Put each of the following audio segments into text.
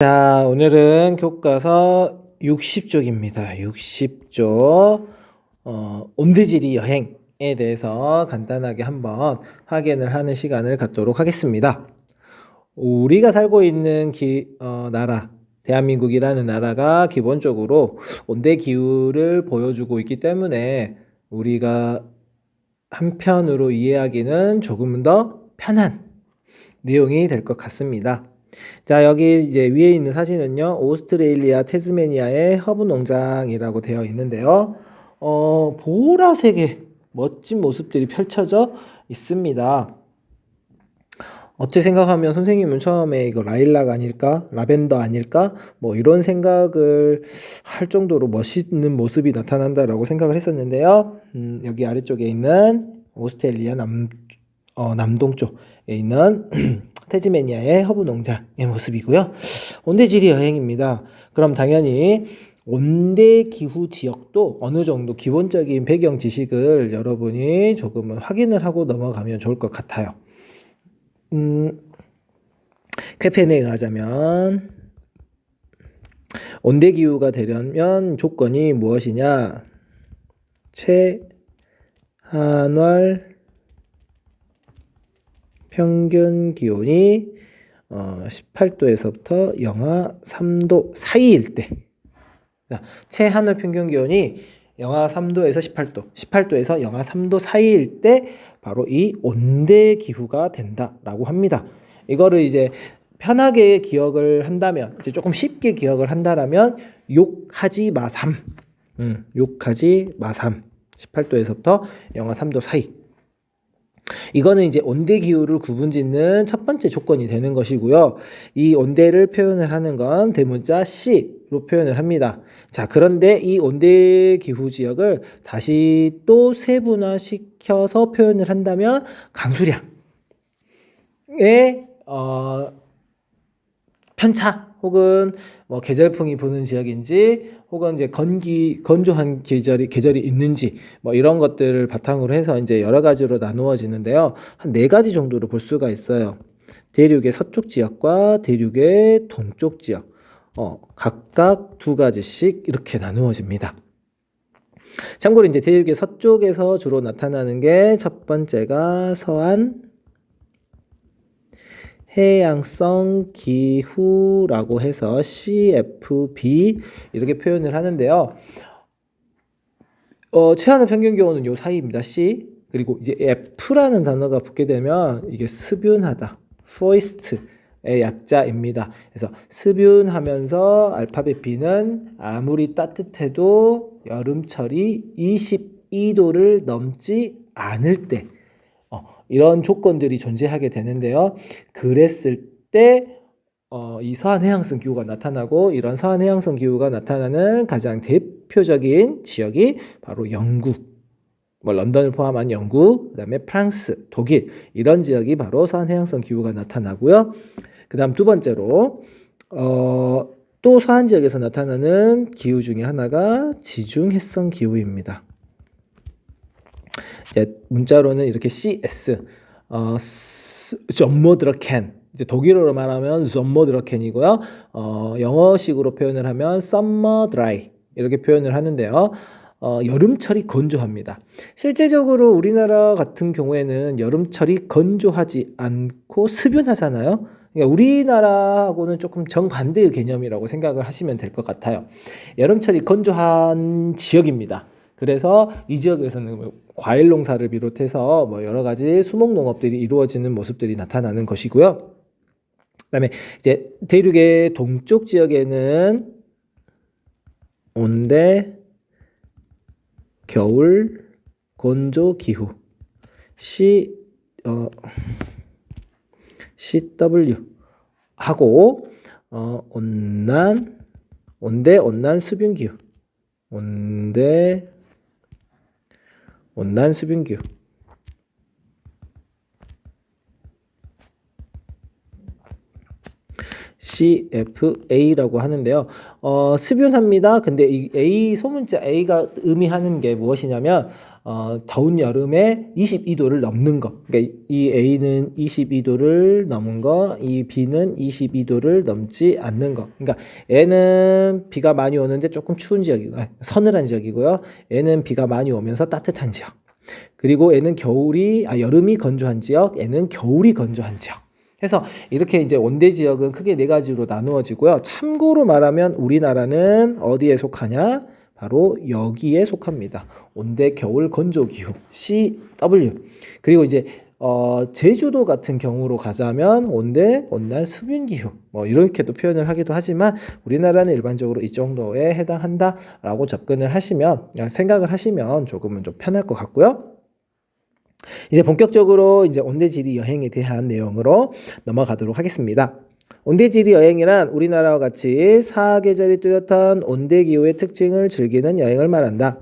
자, 오늘은 교과서 60쪽입니다. 60쪽 온대지리 여행에 대해서 간단하게 한번 확인을 하는 시간을 갖도록 하겠습니다. 우리가 살고 있는 나라, 대한민국이라는 나라가 기본적으로 온대 기후를 보여주고 있기 때문에 우리가 한편으로 이해하기는 조금 더 편한 내용이 될 것 같습니다. 자, 여기 이제 위에 있는 사진은요, 오스트레일리아 태즈메니아의 허브 농장이라고 되어 있는데요. 보라색의 멋진 모습들이 펼쳐져 있습니다. 어떻게 생각하면 선생님은 처음에 이거 라일락 아닐까? 라벤더 아닐까? 뭐 이런 생각을 할 정도로 멋있는 모습이 나타난다라고 생각을 했었는데요. 여기 아래쪽에 있는 오스트레일리아 남동쪽에 있는 태즈메니아의 허브 농장의 모습이고요. 온대지리 여행입니다. 그럼 당연히 온대 기후 지역도 어느 정도 기본적인 배경 지식을 여러분이 조금은 확인을 하고 넘어가면 좋을 것 같아요. 쾌펜에 의하자면 온대 기후가 되려면 조건이 무엇이냐? 최한월 평균 기온이 18도에서부터 영하 3도 사이일 때, 최한월 평균 기온이 영하 3도에서 18도에서 영하 3도 사이일 때 바로 이 온대 기후가 된다라고 합니다. 이거를 이제 편하게 기억을 한다면, 이제 조금 쉽게 기억을 한다라면 욕하지 마삼. 욕하지 마삼. 18도에서부터 영하 3도 사이. 이거는 이제 온대 기후를 구분짓는 첫 번째 조건이 되는 것이고요. 이 온대를 표현을 하는 건 대문자 C로 표현을 합니다. 자, 그런데 이 온대 기후 지역을 다시 또 세분화시켜서 표현을 한다면 강수량의 편차 혹은 뭐 계절풍이 부는 지역인지 혹은 이제 건조한 계절이 있는지 뭐 이런 것들을 바탕으로 해서 이제 여러 가지로 나누어지는데요. 한 4가지 정도로 볼 수가 있어요. 대륙의 서쪽 지역과 대륙의 동쪽 지역, 각각 2가지씩 이렇게 나누어집니다. 참고로 이제 대륙의 서쪽에서 주로 나타나는 게 첫 번째가 서한 해양성 기후라고 해서 CFB 이렇게 표현을 하는데요. 최하는 평균 기온은 요 사이입니다. C. 그리고 이제 F라는 단어가 붙게 되면 이게 습윤하다, foist의 약자입니다. 그래서 습윤하면서 알파벳 B는 아무리 따뜻해도 여름철이 22도를 넘지 않을 때 이런 조건들이 존재하게 되는데요. 그랬을 때 이 서한 해양성 기후가 나타나고, 이런 서한 해양성 기후가 나타나는 가장 대표적인 지역이 바로 영국, 뭐 런던을 포함한 영국, 그다음에 프랑스, 독일 이런 지역이 바로 서한 해양성 기후가 나타나고요. 그다음 두 번째로 또 서한 지역에서 나타나는 기후 중에 하나가 지중해성 기후입니다. 문자로는 이렇게 CS, 점머드러켄, 이제 독일어로 말하면 점머드러켄이고요. 영어식으로 표현을 하면 summer dry 이렇게 표현을 하는데요. 여름철이 건조합니다. 실제적으로 우리나라 같은 경우에는 여름철이 건조하지 않고 습윤하잖아요. 그러니까 우리나라하고는 조금 정반대의 개념이라고 생각을 하시면 될 것 같아요. 여름철이 건조한 지역입니다. 그래서 이 지역에서는 과일 농사를 비롯해서 뭐 여러 가지 수목 농업들이 이루어지는 모습들이 나타나는 것이고요. 그다음에 이제 대륙의 동쪽 지역에는 온대 겨울 건조 기후 CW 하고 온대 온난 수분 기후 온난 수분 기후. CFA라고 하는데요. 습윤합니다. 근데 이 A 소문자 A가 의미하는 게 무엇이냐면 더운 여름에 22도를 넘는 거. 그러니까 이 A는 22도를 넘은 거, 이 B는 22도를 넘지 않는 거. 그러니까 A는 비가 많이 오는데 조금 추운 지역이고 서늘한 지역이고요. A는 비가 많이 오면서 따뜻한 지역. 그리고 N은 여름이 건조한 지역, N은 겨울이 건조한 지역. 해서 이렇게 이제 온대 지역은 크게 네 가지로 나누어지고요. 참고로 말하면 우리나라는 어디에 속하냐? 바로 여기에 속합니다. 온대 겨울 건조 기후 CW. 그리고 이제 제주도 같은 경우로 가자면 온대 온난 수분 기후 뭐 이렇게도 표현을 하기도 하지만 우리나라는 일반적으로 이 정도에 해당한다라고 접근을 하시면 생각을 하시면 조금은 좀 편할 것 같고요. 이제 본격적으로 이제 온대지리 여행에 대한 내용으로 넘어가도록 하겠습니다. 온대지리 여행이란 우리나라와 같이 사계절이 뚜렷한 온대기후의 특징을 즐기는 여행을 말한다.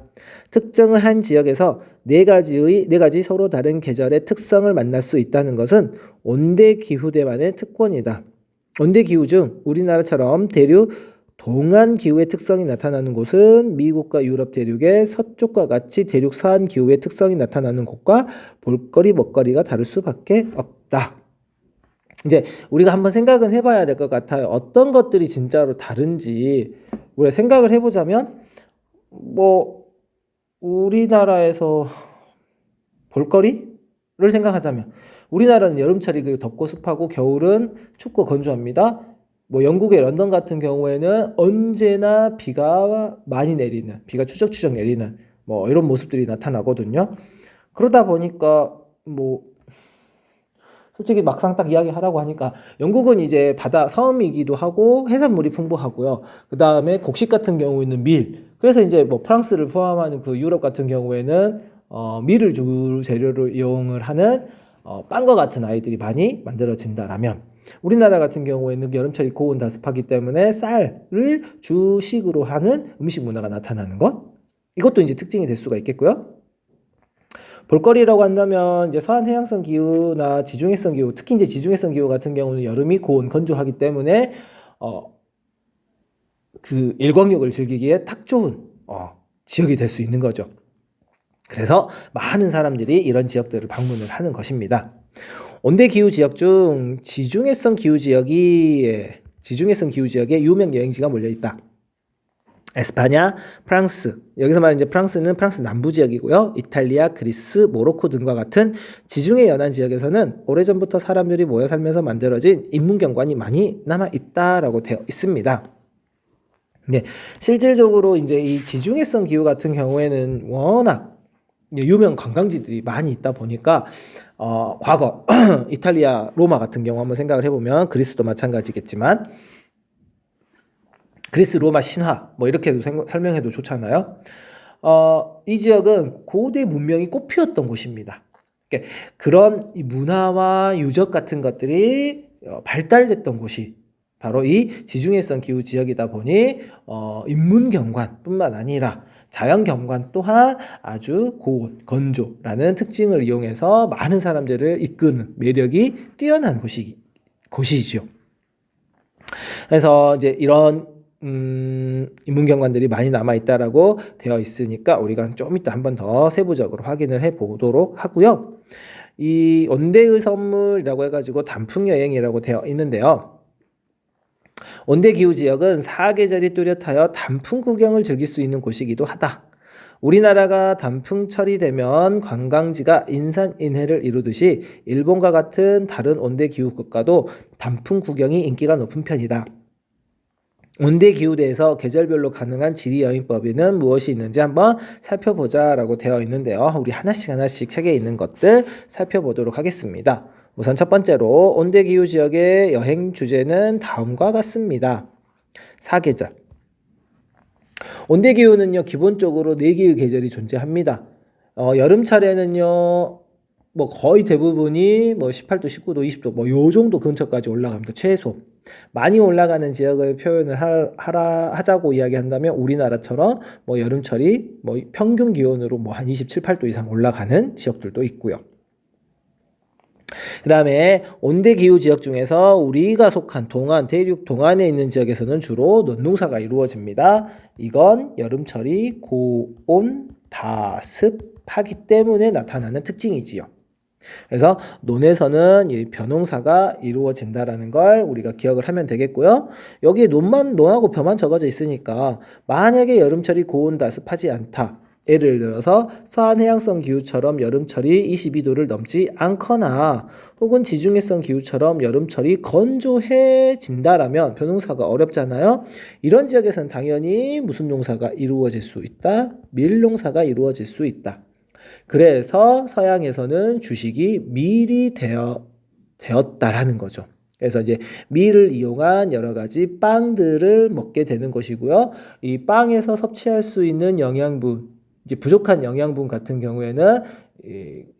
특정한 한 지역에서 네 가지 서로 다른 계절의 특성을 만날 수 있다는 것은 온대기후대만의 특권이다. 온대기후 중 우리나라처럼 대륙 동안 기후의 특성이 나타나는 곳은 미국과 유럽 대륙의 서쪽과 같이 대륙 서한 기후의 특성이 나타나는 곳과 볼거리 먹거리가 다를 수밖에 없다. 이제 우리가 한번 생각은 해봐야 될 것 같아요. 어떤 것들이 진짜로 다른지 우리가 생각을 해보자면 뭐 우리나라에서 볼거리를 생각하자면 우리나라는 여름철이 그리고 덥고 습하고 겨울은 춥고 건조합니다. 뭐 영국의 런던 같은 경우에는 언제나 비가 많이 내리는, 비가 추적추적 내리는 뭐 이런 모습들이 나타나거든요. 그러다 보니까 뭐 솔직히 막상 딱 이야기하라고 하니까 영국은 이제 바다 섬이기도 하고 해산물이 풍부하고요. 그 다음에 곡식 같은 경우에는 밀. 그래서 이제 뭐 프랑스를 포함하는 그 유럽 같은 경우에는 밀을 주 재료로 이용을 하는 빵과 같은 아이들이 많이 만들어진다라면 우리나라 같은 경우에는 여름철이 고온 다습하기 때문에 쌀을 주식으로 하는 음식 문화가 나타나는 것. 이것도 이제 특징이 될 수가 있겠고요. 볼거리라고 한다면 이제 서한 해양성 기후나 지중해성 기후, 특히 이제 지중해성 기후 같은 경우는 여름이 고온 건조하기 때문에 그 일광욕을 즐기기에 딱 좋은 지역이 될 수 있는 거죠. 그래서 많은 사람들이 이런 지역들을 방문을 하는 것입니다. 온대 기후 지역 중 지중해성 기후 지역에 유명 여행지가 몰려 있다. 에스파냐, 프랑스. 여기서 말하는 이제 프랑스는 프랑스 남부 지역이고요. 이탈리아, 그리스, 모로코 등과 같은 지중해 연안 지역에서는 오래전부터 사람들이 모여 살면서 만들어진 인문경관이 많이 남아 있다라고 되어 있습니다. 네, 실질적으로 이제 이 지중해성 기후 같은 경우에는 워낙 유명 관광지들이 많이 있다 보니까 과거 이탈리아 로마 같은 경우 한번 생각을 해보면 그리스도 마찬가지겠지만 그리스 로마 신화 뭐 이렇게도 설명해도 좋잖아요. 이 지역은 고대 문명이 꽃피웠던 곳입니다. 그러니까 그런 문화와 유적 같은 것들이 발달됐던 곳이 바로 이 지중해성 기후 지역이다 보니 인문경관뿐만 아니라 자연경관 또한 아주 고온, 건조라는 특징을 이용해서 많은 사람들을 이끄는 매력이 뛰어난 곳이죠. 그래서 이제 이런 인문경관들이 많이 남아있다라고 되어 있으니까 우리가 좀 이따 한번 더 세부적으로 확인을 해보도록 하고요. 이 온대의 선물이라고 해가지고 단풍여행이라고 되어 있는데요. 온대기후 지역은 사계절이 뚜렷하여 단풍 구경을 즐길 수 있는 곳이기도 하다. 우리나라가 단풍철이 되면 관광지가 인산인해를 이루듯이 일본과 같은 다른 온대기후 국가도 단풍 구경이 인기가 높은 편이다. 온대기후대에서 계절별로 가능한 지리여행법에는 무엇이 있는지 한번 살펴보자라고 되어 있는데요. 우리 하나씩 책에 있는 것들 살펴보도록 하겠습니다. 우선 첫 번째로 온대기후 지역의 여행 주제는 다음과 같습니다. 사계절. 온대기후는요 기본적으로 4개의 계절이 존재합니다. 여름철에는요 뭐 거의 대부분이 뭐 18도, 19도, 20도 뭐 요 정도 근처까지 올라갑니다. 최소. 많이 올라가는 지역을 표현을 하자고 이야기한다면 우리나라처럼 뭐 여름철이 뭐 평균 기온으로 뭐 한 27, 8도 이상 올라가는 지역들도 있고요. 그 다음에 온대기후 지역 중에서 우리가 속한 동안, 대륙 동안에 있는 지역에서는 주로 논농사가 이루어집니다. 이건 여름철이 고온, 다습하기 때문에 나타나는 특징이지요. 그래서 논에서는 이 벼농사가 이루어진다라는 걸 우리가 기억을 하면 되겠고요. 여기에 논하고 벼만 적어져 있으니까 만약에 여름철이 고온 다습하지 않다. 예를 들어서 서한해양성 기후처럼 여름철이 22도를 넘지 않거나 혹은 지중해성 기후처럼 여름철이 건조해진다라면 벼농사가 어렵잖아요. 이런 지역에서는 당연히 무슨 농사가 이루어질 수 있다? 밀농사가 이루어질 수 있다. 그래서 서양에서는 주식이 밀이 되었다라는 거죠. 그래서 이제 밀을 이용한 여러 가지 빵들을 먹게 되는 것이고요. 이 빵에서 섭취할 수 있는 영양분, 이제 부족한 영양분 같은 경우에는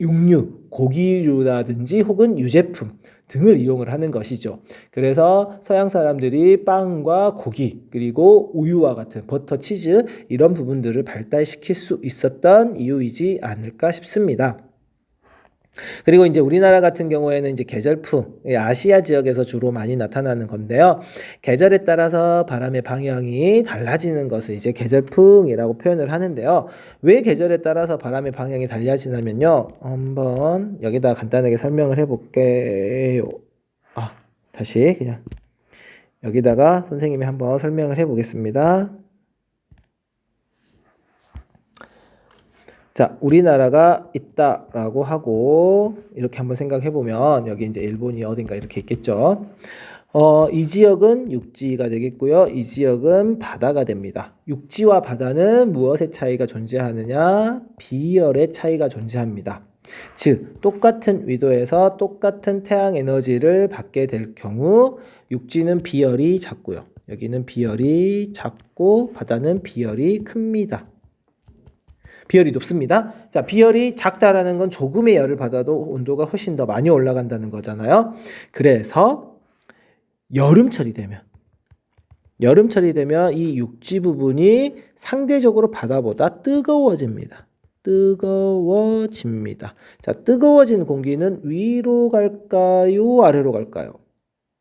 육류, 고기류라든지 혹은 유제품 등을 이용을 하는 것이죠. 그래서 서양 사람들이 빵과 고기 그리고 우유와 같은 버터, 치즈 이런 부분들을 발달시킬 수 있었던 이유이지 않을까 싶습니다. 그리고 이제 우리나라 같은 경우에는 이제 계절풍, 아시아 지역에서 주로 많이 나타나는 건데요. 계절에 따라서 바람의 방향이 달라지는 것을 이제 계절풍이라고 표현을 하는데요. 왜 계절에 따라서 바람의 방향이 달라지냐면요. 한번 여기다 간단하게 설명을 해볼게요. 다시 그냥 여기다가 선생님이 한번 설명을 해보겠습니다. 자, 우리나라가 있다라고 하고 이렇게 한번 생각해 보면 여기 이제 일본이 어딘가 이렇게 있겠죠. 이 지역은 육지가 되겠고요. 이 지역은 바다가 됩니다. 육지와 바다는 무엇의 차이가 존재하느냐? 비열의 차이가 존재합니다. 즉, 똑같은 위도에서 똑같은 태양 에너지를 받게 될 경우 육지는 비열이 작고요. 여기는 비열이 작고 바다는 비열이 큽니다. 비열이 높습니다. 자, 비열이 작다라는 건 조금의 열을 받아도 온도가 훨씬 더 많이 올라간다는 거잖아요. 그래서 여름철이 되면 이 육지 부분이 상대적으로 바다보다 뜨거워집니다. 자, 뜨거워진 공기는 위로 갈까요? 아래로 갈까요?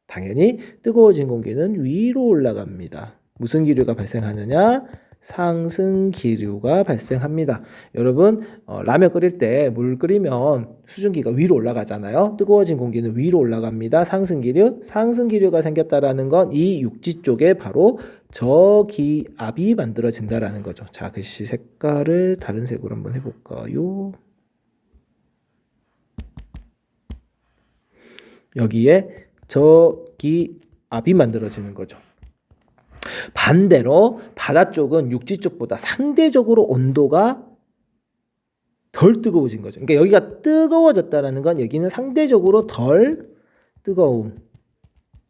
당연히 뜨거워진 공기는 위로 올라갑니다. 무슨 기류가 발생하느냐? 상승 기류가 발생합니다. 여러분 라면 끓일 때 물 끓이면 수증기가 위로 올라가잖아요. 뜨거워진 공기는 위로 올라갑니다. 상승 기류가 생겼다라는 건 이 육지 쪽에 바로 저기압이 만들어진다라는 거죠. 자, 글씨 색깔을 다른 색으로 한번 해볼까요? 여기에 저기압이 만들어지는 거죠. 반대로 바다 쪽은 육지 쪽보다 상대적으로 온도가 덜 뜨거워진 거죠. 그러니까 여기가 뜨거워졌다라는 건 여기는 상대적으로 덜 뜨거움.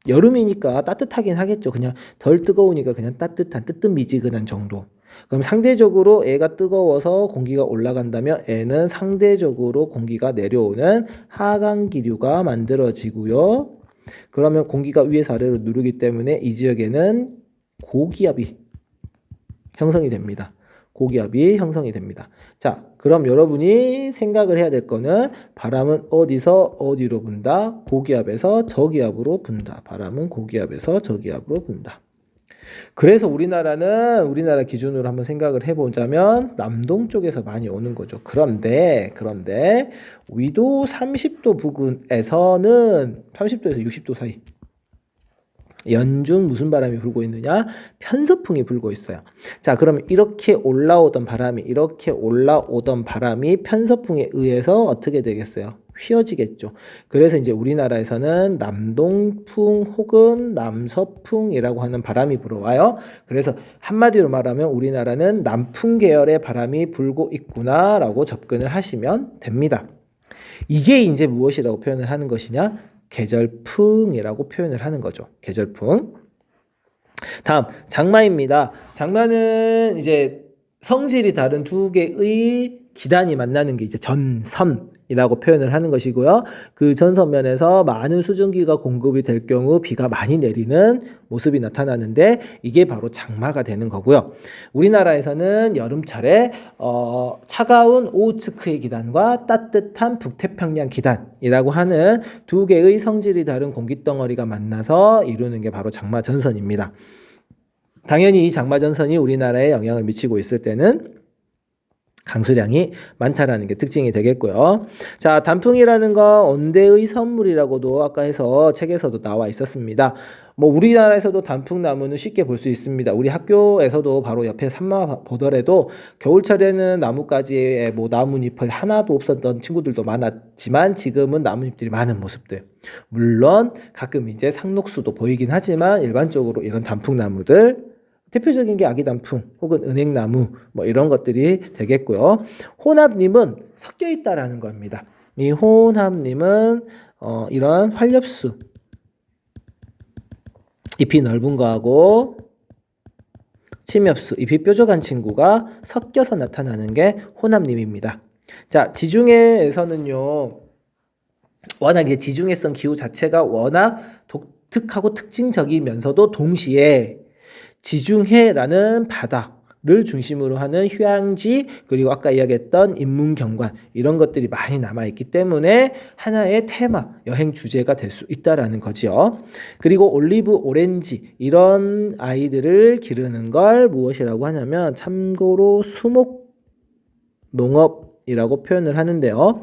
여름이니까 따뜻하긴 하겠죠. 그냥 덜 뜨거우니까 그냥 따뜻한 뜨뜻미지근한 정도. 그럼 상대적으로 애가 뜨거워서 공기가 올라간다면 애는 상대적으로 공기가 내려오는 하강 기류가 만들어지고요. 그러면 공기가 위에서 아래로 누르기 때문에 이 지역에는 고기압이 형성이 됩니다. 자, 그럼 여러분이 생각을 해야 될 거는 바람은 어디서 어디로 분다? 고기압에서 저기압으로 분다. 바람은 고기압에서 저기압으로 분다. 그래서 우리나라 기준으로 한번 생각을 해보자면 남동 쪽에서 많이 오는 거죠. 그런데 위도 30도 부근에서는 30도에서 60도 사이 연중 무슨 바람이 불고 있느냐? 편서풍이 불고 있어요. 자, 그러면 이렇게 올라오던 바람이 편서풍에 의해서 어떻게 되겠어요? 휘어지겠죠. 그래서 이제 우리나라에서는 남동풍 혹은 남서풍이라고 하는 바람이 불어와요. 그래서 한마디로 말하면 우리나라는 남풍 계열의 바람이 불고 있구나라고 접근을 하시면 됩니다. 이게 이제 무엇이라고 표현을 하는 것이냐? 계절풍이라고 표현을 하는 거죠. 계절풍. 다음 장마입니다. 장마는 이제 성질이 다른 두 개의 기단이 만나는 게 이제 전선이라고 표현을 하는 것이고요. 그 전선면에서 많은 수증기가 공급이 될 경우 비가 많이 내리는 모습이 나타나는데 이게 바로 장마가 되는 거고요. 우리나라에서는 여름철에 차가운 오호츠크의 기단과 따뜻한 북태평양 기단이라고 하는 두 개의 성질이 다른 공기덩어리가 만나서 이루는 게 바로 장마 전선입니다. 당연히 이 장마 전선이 우리나라에 영향을 미치고 있을 때는 강수량이 많다라는 게 특징이 되겠고요. 자, 단풍이라는 건 온대의 선물이라고도 아까 해서 책에서도 나와 있었습니다. 뭐 우리나라에서도 단풍나무는 쉽게 볼 수 있습니다. 우리 학교에서도 바로 옆에 산마 보더라도 겨울철에는 나뭇가지에 뭐 나뭇잎을 하나도 없었던 친구들도 많았지만 지금은 나뭇잎들이 많은 모습들. 물론 가끔 이제 상록수도 보이긴 하지만 일반적으로 이런 단풍나무들 대표적인 게 아기단풍 혹은 은행나무 뭐 이런 것들이 되겠고요. 혼합님은 섞여 있다라는 겁니다. 이 혼합님은 이런 활엽수 잎이 넓은 거하고 침엽수 잎이 뾰족한 친구가 섞여서 나타나는 게 혼합님입니다. 자, 지중해에서는요. 워낙 이제 지중해성 기후 자체가 워낙 독특하고 특징적이면서도 동시에 지중해라는 바다를 중심으로 하는 휴양지 그리고 아까 이야기했던 인문경관 이런 것들이 많이 남아있기 때문에 하나의 테마 여행 주제가 될 수 있다라는 거죠. 그리고 올리브 오렌지 이런 아이들을 기르는 걸 무엇이라고 하냐면 참고로 수목농업 이라고 표현을 하는데요.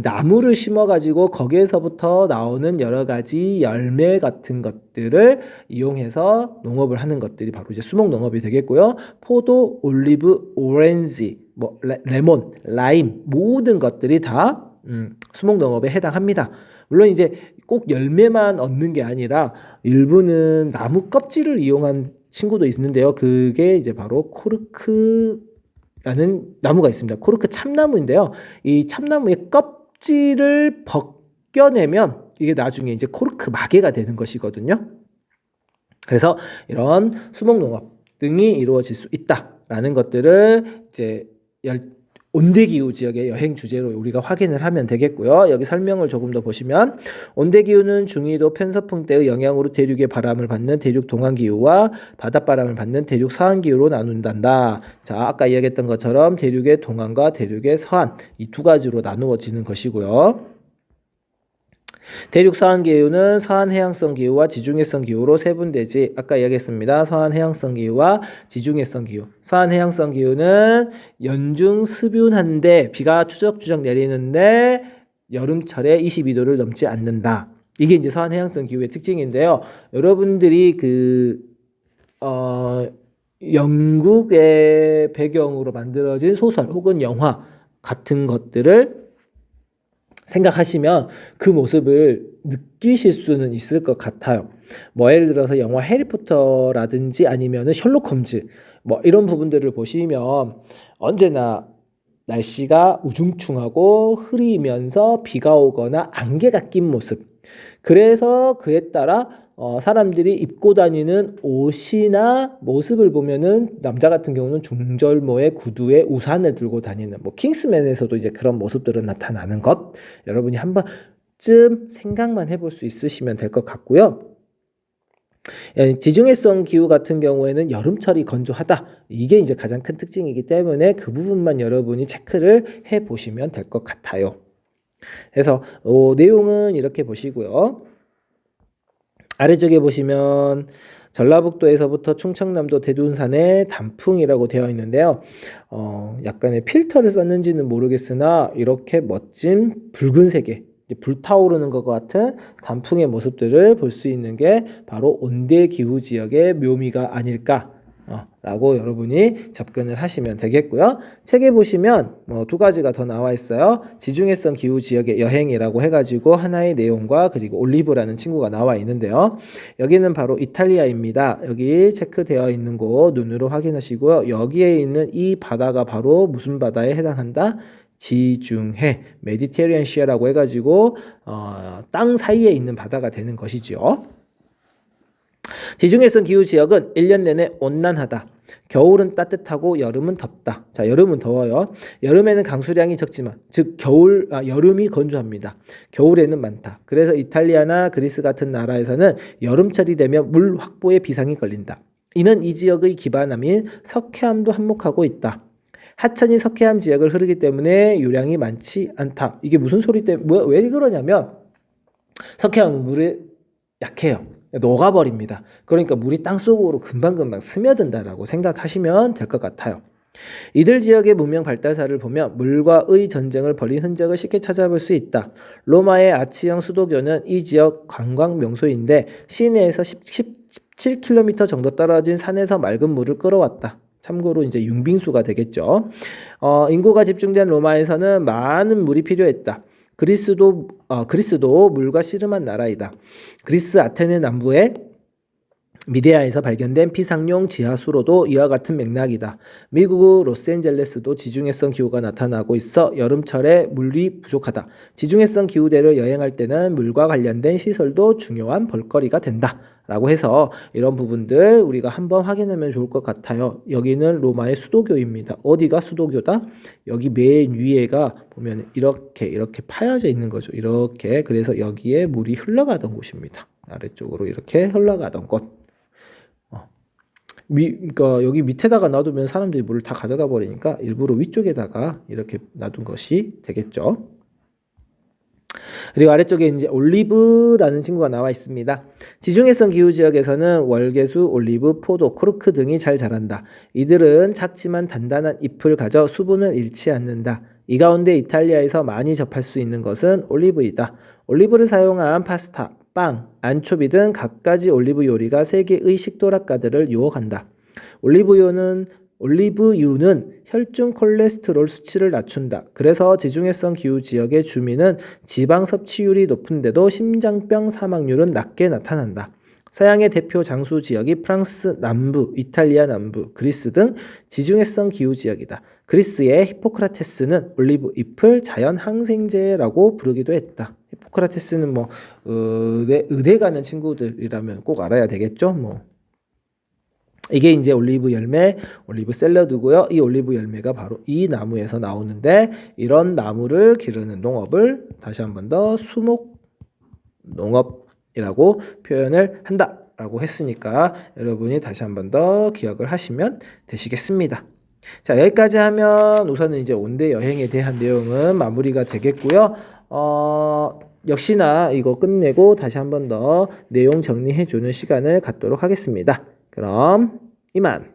나무를 심어가지고 거기에서부터 나오는 여러 가지 열매 같은 것들을 이용해서 농업을 하는 것들이 바로 이제 수목농업이 되겠고요. 포도, 올리브, 오렌지, 뭐 레몬, 라임 모든 것들이 다 수목농업에 해당합니다. 물론 이제 꼭 열매만 얻는 게 아니라 일부는 나무 껍질을 이용한 친구도 있는데요. 그게 이제 바로 코르크라는 나무가 있습니다. 코르크 참나무인데요. 이 참나무의 껍질을 벗겨내면 이게 나중에 이제 코르크 마개가 되는 것이거든요. 그래서 이런 수목농업 등이 이루어질 수 있다라는 것들을 이제 온대기후 지역의 여행 주제로 우리가 확인을 하면 되겠고요. 여기 설명을 조금 더 보시면 온대기후는 중위도 편서풍 때의 영향으로 대륙의 바람을 받는 대륙 동안기후와 바닷바람을 받는 대륙 서안기후로 나눈단다. 자, 아까 이야기했던 것처럼 대륙의 동안과 대륙의 서안 이 두 가지로 나누어지는 것이고요. 대륙 서안 기후는 서안 해양성 기후와 지중해성 기후로 세분되지. 아까 이야기했습니다. 서안 해양성 기후와 지중해성 기후. 서안 해양성 기후는 연중 습윤한데 비가 추적추적 내리는데 여름철에 22도를 넘지 않는다. 이게 이제 서안 해양성 기후의 특징인데요. 여러분들이 영국의 배경으로 만들어진 소설 혹은 영화 같은 것들을 생각하시면 그 모습을 느끼실 수는 있을 것 같아요. 뭐 예를 들어서 영화 해리포터라든지 아니면은 셜록 홈즈 뭐 이런 부분들을 보시면 언제나 날씨가 우중충하고 흐리면서 비가 오거나 안개가 낀 모습. 그래서 그에 따라 사람들이 입고 다니는 옷이나 모습을 보면은 남자 같은 경우는 중절모의 구두에 우산을 들고 다니는 뭐 킹스맨에서도 이제 그런 모습들은 나타나는 것 여러분이 한 번쯤 생각만 해볼 수 있으시면 될 것 같고요. 지중해성 기후 같은 경우에는 여름철이 건조하다. 이게 이제 가장 큰 특징이기 때문에 그 부분만 여러분이 체크를 해 보시면 될 것 같아요. 그래서 내용은 이렇게 보시고요. 아래쪽에 보시면 전라북도에서부터 충청남도 대둔산의 단풍이라고 되어 있는데요. 약간의 필터를 썼는지는 모르겠으나 이렇게 멋진 붉은색의 불타오르는 것 같은 단풍의 모습들을 볼 수 있는 게 바로 온대기후 지역의 묘미가 아닐까 라고 여러분이 접근을 하시면 되겠고요. 책에 보시면 두 가지가 더 나와 있어요. 지중해성 기후 지역의 여행이라고 해가지고 하나의 내용과 그리고 올리브라는 친구가 나와 있는데요. 여기는 바로 이탈리아입니다. 여기 체크되어 있는 곳 눈으로 확인하시고요. 여기에 있는 이 바다가 바로 무슨 바다에 해당한다? 지중해, 메디테리안 시아라고 해가지고 땅 사이에 있는 바다가 되는 것이죠. 지중해성 기후 지역은 1년 내내 온난하다. 겨울은 따뜻하고 여름은 덥다. 자, 여름은 더워요. 여름에는 강수량이 적지만, 즉 여름이 건조합니다. 겨울에는 많다. 그래서 이탈리아나 그리스 같은 나라에서는 여름철이 되면 물 확보에 비상이 걸린다. 이는 이 지역의 기반함인 석회암도 한몫하고 있다. 하천이 석회암 지역을 흐르기 때문에 유량이 많지 않다. 이게 무슨 소리 때문에 왜 그러냐면 석회암은 물에 약해요. 녹아버립니다. 그러니까 물이 땅속으로 금방금방 스며든다라고 생각하시면 될 것 같아요. 이들 지역의 문명 발달사를 보면 물과의 전쟁을 벌인 흔적을 쉽게 찾아볼 수 있다. 로마의 아치형 수도교는 이 지역 관광 명소인데 시내에서 17km 정도 떨어진 산에서 맑은 물을 끌어왔다. 참고로 이제 융빙수가 되겠죠. 인구가 집중된 로마에서는 많은 물이 필요했다. 그리스도 물과 씨름한 나라이다. 그리스 아테네 남부에 미데아에서 발견된 피상용 지하수로도 이와 같은 맥락이다. 미국 로스앤젤레스도 지중해성 기후가 나타나고 있어 여름철에 물이 부족하다. 지중해성 기후대를 여행할 때는 물과 관련된 시설도 중요한 볼거리가 된다. 라고 해서 이런 부분들 우리가 한번 확인하면 좋을 것 같아요. 여기는 로마의 수도교입니다. 어디가 수도교다? 여기 맨 위에가 보면 이렇게 파여져 있는 거죠. 이렇게. 그래서 여기에 물이 흘러가던 곳입니다. 아래쪽으로 이렇게 흘러가던 곳. 그러니까 여기 밑에다가 놔두면 사람들이 물을 다 가져가 버리니까 일부러 위쪽에다가 이렇게 놔둔 것이 되겠죠. 그리고 아래쪽에 이제 올리브라는 친구가 나와 있습니다. 지중해성 기후 지역에서는 월계수, 올리브, 포도, 코르크 등이 잘 자란다. 이들은 작지만 단단한 잎을 가져 수분을 잃지 않는다. 이 가운데 이탈리아에서 많이 접할 수 있는 것은 올리브이다. 올리브를 사용한 파스타, 빵, 안초비 등 갖가지 올리브 요리가 세계의 식도락가들을 유혹한다. 올리브유는 혈중 콜레스테롤 수치를 낮춘다. 그래서 지중해성 기후 지역의 주민은 지방 섭취율이 높은데도 심장병 사망률은 낮게 나타난다. 서양의 대표 장수 지역이 프랑스 남부, 이탈리아 남부, 그리스 등 지중해성 기후 지역이다. 그리스의 히포크라테스는 올리브 잎을 자연 항생제라고 부르기도 했다. 히포크라테스는 의대 가는 친구들이라면 꼭 알아야 되겠죠. 이게 이제 올리브 열매, 올리브 샐러드고요. 이 올리브 열매가 바로 이 나무에서 나오는데 이런 나무를 기르는 농업을 다시 한 번 더 수목 농업이라고 표현을 한다라고 했으니까 여러분이 다시 한 번 더 기억을 하시면 되시겠습니다. 자, 여기까지 하면 우선은 이제 온대 여행에 대한 내용은 마무리가 되겠고요. 역시나 이거 끝내고 다시 한 번 더 내용 정리해 주는 시간을 갖도록 하겠습니다. 그럼 이만.